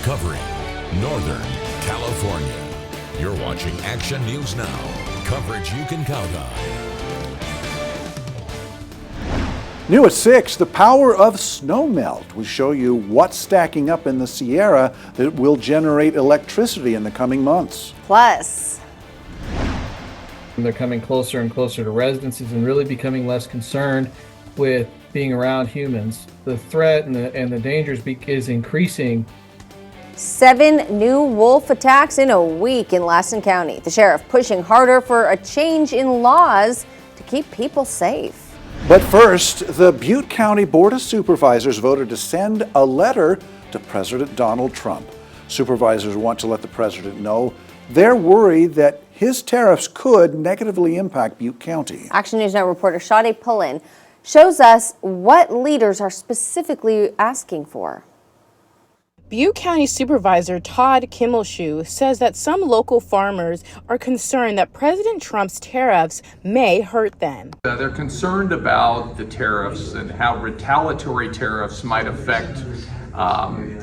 covering Northern California. You're watching Action News Now, coverage you can count on. New at 6, the power of snowmelt. We show you what's stacking up in the Sierra that will generate electricity in the coming months. Plus, they're coming closer and closer to residences and really becoming less concerned with being around humans. The threat and the dangers is increasing. 7 new wolf attacks in a week in Shasta County. The sheriff pushing harder for a change in laws to keep people safe. But first, the Butte County Board of Supervisors voted to send a letter to President Donald Trump. Supervisors want to let the president know they're worried that his tariffs could negatively impact Butte County. Action News Now reporter Shasta County shows us what leaders are specifically asking for. Butte County Supervisor Todd Kimmelshoe says that some local farmers are concerned that President Trump's tariffs may hurt them. They're concerned about the tariffs and how retaliatory tariffs might affect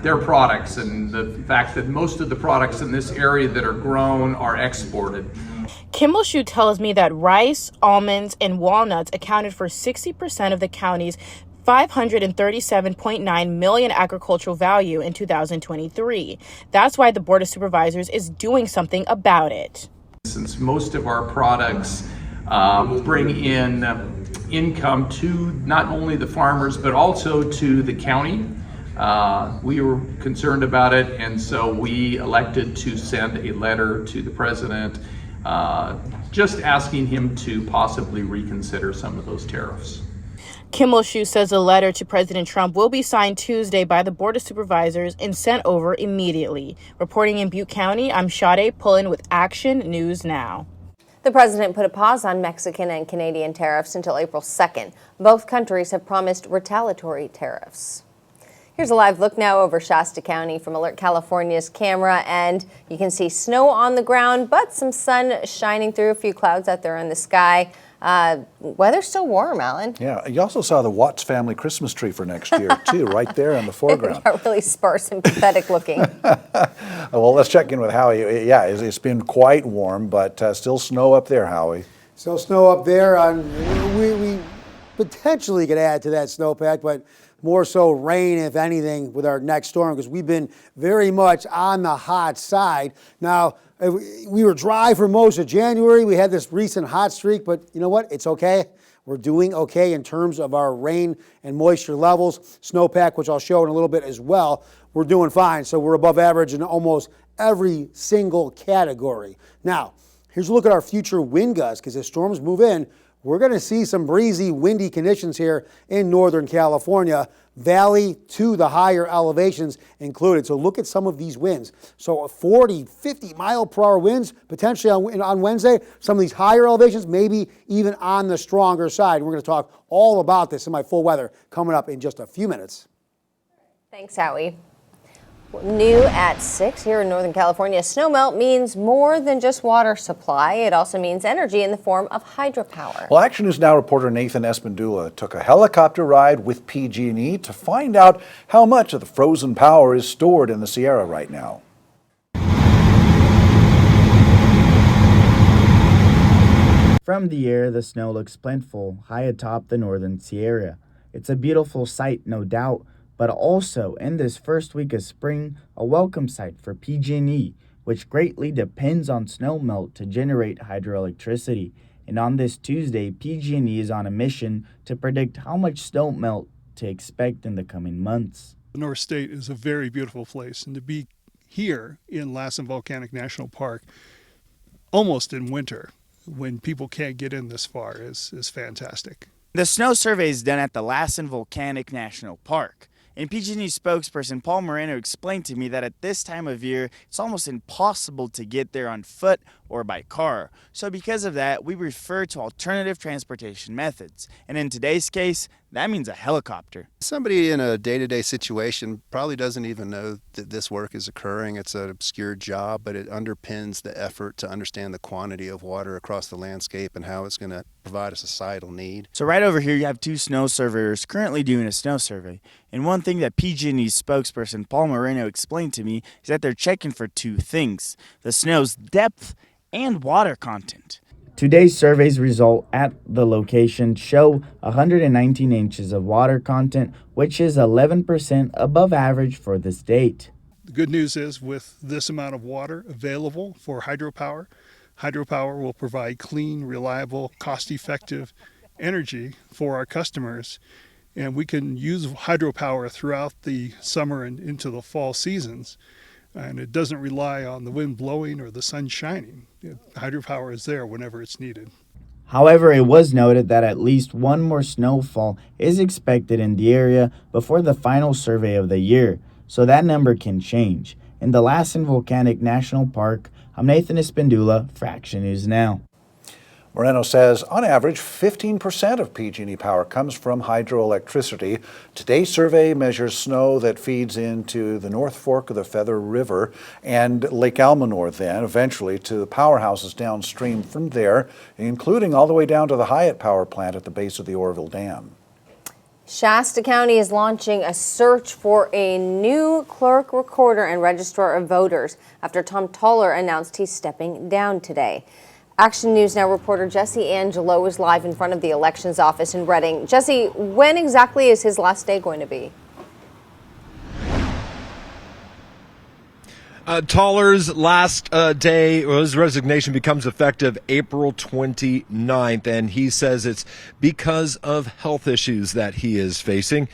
their products, and the fact that most of the products in this area that are grown are exported. Kimmelshoe tells me that rice, almonds, and walnuts accounted for 60% of the county's $537.9 million agricultural value in 2023. That's why the Board of Supervisors is doing something about it. Since most of our products bring in income to not only the farmers but also to the county, we were concerned about it, and so we elected to send a letter to the president just asking him to possibly reconsider some of those tariffs. Kimmelshoe says a letter to President Trump will be signed Tuesday by the Board of Supervisors and sent over immediately. Reporting in Butte County, I'm Shasta County with Action News Now. The president put a pause on Mexican and Canadian tariffs until April 2nd. Both countries have promised retaliatory tariffs. Here's a live look now over Shasta County from Alert California's camera, and you can see snow on the ground, but some sun shining through, a few clouds out there in the sky. Weather's still warm, Alan. Yeah, you also saw the Watts family Christmas tree for next year, too, right there in the foreground. They're really sparse and pathetic looking. Well, let's check in with Howie. Yeah, it's been quite warm, but still snow up there, Howie. Still snow up there. We potentially could add to that snowpack, but more so rain, if anything, with our next storm, because we've been very much on the hot side. Now, we were dry for most of January. We had this recent hot streak, but you know what? It's okay. We're doing okay in terms of our rain and moisture levels. Snowpack, which I'll show in a little bit as well, we're doing fine. So we're above average in almost every single category. Now, here's a look at our future wind gusts, because as storms move in, we're going to see some breezy, windy conditions here in Northern California, valley to the higher elevations included. So look at some of these winds. So 40, 50 mile per hour winds potentially on Wednesday. Some of these higher elevations, maybe even on the stronger side. We're going to talk all about this in my full weather coming up in just a few minutes. Thanks, Howie. New at 6 here in Northern California, snowmelt means more than just water supply. It also means energy in the form of hydropower. Well, Action News Now reporter Nathan Espandula took a helicopter ride with PG&E to find out how much of the frozen power is stored in the Sierra right now. From the air, the snow looks plentiful high atop the northern Sierra. It's a beautiful sight, no doubt, but also in this first week of spring, a welcome sight for PG&E, which greatly depends on snowmelt to generate hydroelectricity. And on this Tuesday, PG&E is on a mission to predict how much snowmelt to expect in the coming months. The North State is a very beautiful place, and to be here in Lassen Volcanic National Park, almost in winter, when people can't get in this far, is fantastic. The snow survey is done at the Lassen Volcanic National Park. And PG&E spokesperson Paul Moreno explained to me that at this time of year, it's almost impossible to get there on foot or by car. So because of that, we refer to alternative transportation methods. And in today's case, that means a helicopter. Somebody in a day-to-day situation probably doesn't even know that this work is occurring. It's an obscure job, but it underpins the effort to understand the quantity of water across the landscape and how it's going to provide a societal need. So right over here, you have two snow surveyors currently doing a snow survey. And one thing that PG&E's spokesperson Paul Moreno explained to me is that they're checking for two things: the snow's depth and water content. Today's survey's result at the location show 119 inches of water content, which is 11% above average for the state. The good news is, with this amount of water available for hydropower, hydropower will provide clean, reliable, cost-effective energy for our customers. And we can use hydropower throughout the summer and into the fall seasons. And it doesn't rely on the wind blowing or the sun shining. Hydropower is there whenever it's needed. However, it was noted that at least one more snowfall is expected in the area before the final survey of the year, so that number can change. In the Lassen Volcanic National Park, I'm Nathan Espindula for Action News Now. Moreno says on average 15% of PG&E power comes from hydroelectricity. Today's survey measures snow that feeds into the North Fork of the Feather River and Lake Almanor, then eventually to the powerhouses downstream from there, including all the way down to the Hyatt power plant at the base of the Oroville Dam. Shasta County is launching a search for a new clerk, recorder, and registrar of voters after Tom Toller announced he's stepping down today. Action News Now reporter Jesse Angelo is live in front of the elections office in Reading. Jesse, when exactly is his last day going to be? Toller's last day, his resignation becomes effective April 29th, and he says it's because of health issues that he is facing.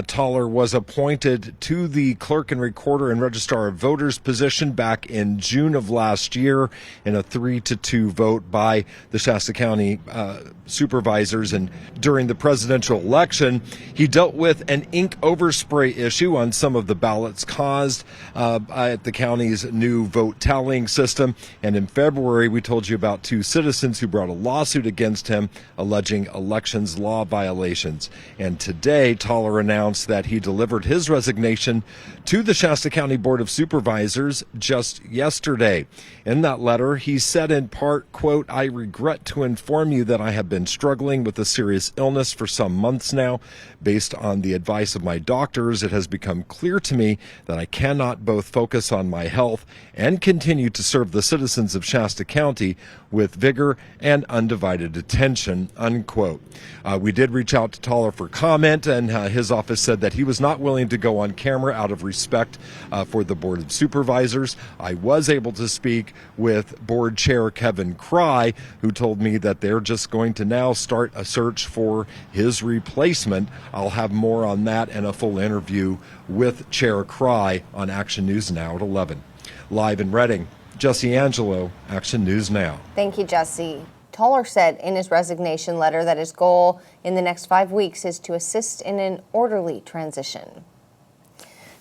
Toller was appointed to the clerk and recorder and registrar of voters position back in June of last year in a 3-2 vote by the Shasta County supervisors. And during the presidential election, he dealt with an ink overspray issue on some of the ballots caused at the county's new vote tallying system. And in February, we told you about two citizens who brought a lawsuit against him alleging elections law violations. And today, Toller announced that he delivered his resignation to the Shasta County Board of Supervisors just yesterday. In that letter, he said in part, quote, "I regret to inform you that I have been struggling with a serious illness for some months now. Based on the advice of my doctors, it has become clear to me that I cannot both focus on my health and continue to serve the citizens of Shasta County with vigor and undivided attention," unquote. We did reach out to Toller for comment, and his office said that he was not willing to go on camera out of respect for the Board of Supervisors. I was able to speak with Board Chair Kevin Cry, who told me that they're just going to now start a search for his replacement. I'll have more on that and a full interview with Chair Cry on Action News Now at 11. Live in Reading, Jesse Angelo, Action News Now. Thank you, Jesse. Toller said in his resignation letter that his goal in the next 5 weeks is to assist in an orderly transition.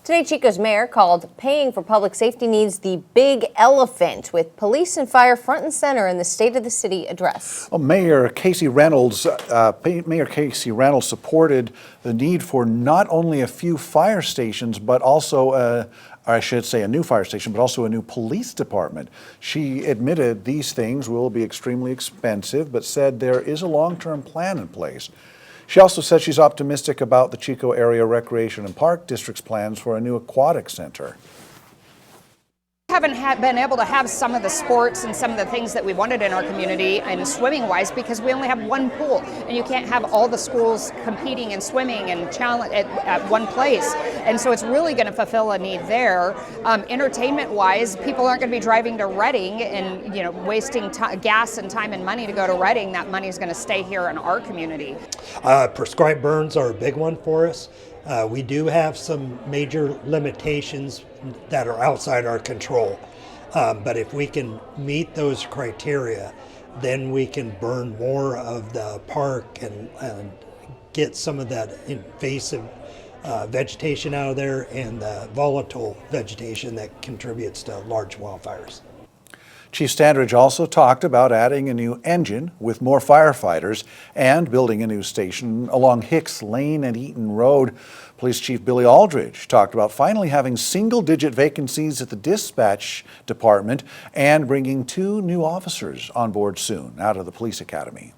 Today, Chico's mayor called paying for public safety needs the big elephant, with police and fire front and center in the State of the City address. Well, Mayor Casey Reynolds supported the need for not only a few fire stations, but also a new fire station, but also a new police department. She admitted these things will be extremely expensive, but said there is a long-term plan in place. She also said she's optimistic about the Chico Area Recreation and Park District's plans for a new aquatic center. Haven't been able to have some of the sports and some of the things that we wanted in our community and swimming wise because we only have one pool and you can't have all the schools competing in swimming and challenge at one place, and so it's really going to fulfill a need there. Entertainment wise, people aren't going to be driving to Reading and wasting gas and time and money to go to Reading. That money is going to stay here in our community. Prescribed burns are a big one for us. We do have some major limitations that are outside our control, but if we can meet those criteria, then we can burn more of the park and get some of that invasive vegetation out of there and the volatile vegetation that contributes to large wildfires. Chief Standridge also talked about adding a new engine with more firefighters and building a new station along Hicks Lane and Eaton Road. Police Chief Billy Aldridge talked about finally having single-digit vacancies at the dispatch department and bringing 2 new officers on board soon out of the police academy.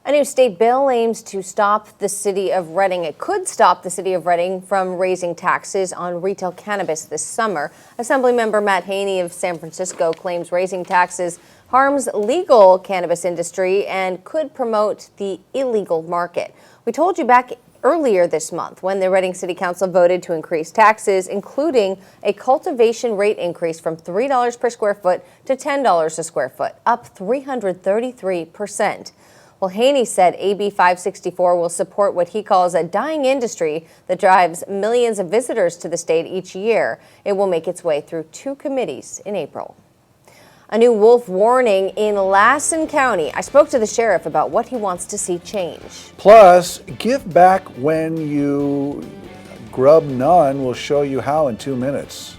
A new state bill aims to stop the city of Reading. It could stop the city of Reading from raising taxes on retail cannabis this summer. Assemblymember Matt Haney of San Francisco claims raising taxes harms legal cannabis industry and could promote the illegal market. We told you back earlier this month when the Reading City Council voted to increase taxes, including a cultivation rate increase from $3 per square foot to $10 a square foot, up 333%. Well, Haney said AB 564 will support what he calls a dying industry that drives millions of visitors to the state each year. It will make its way through 2 committees in April. A new wolf warning in Lassen County. I spoke to the sheriff about what he wants to see change. Plus, give back when you grub none. We'll show you how in 2 minutes.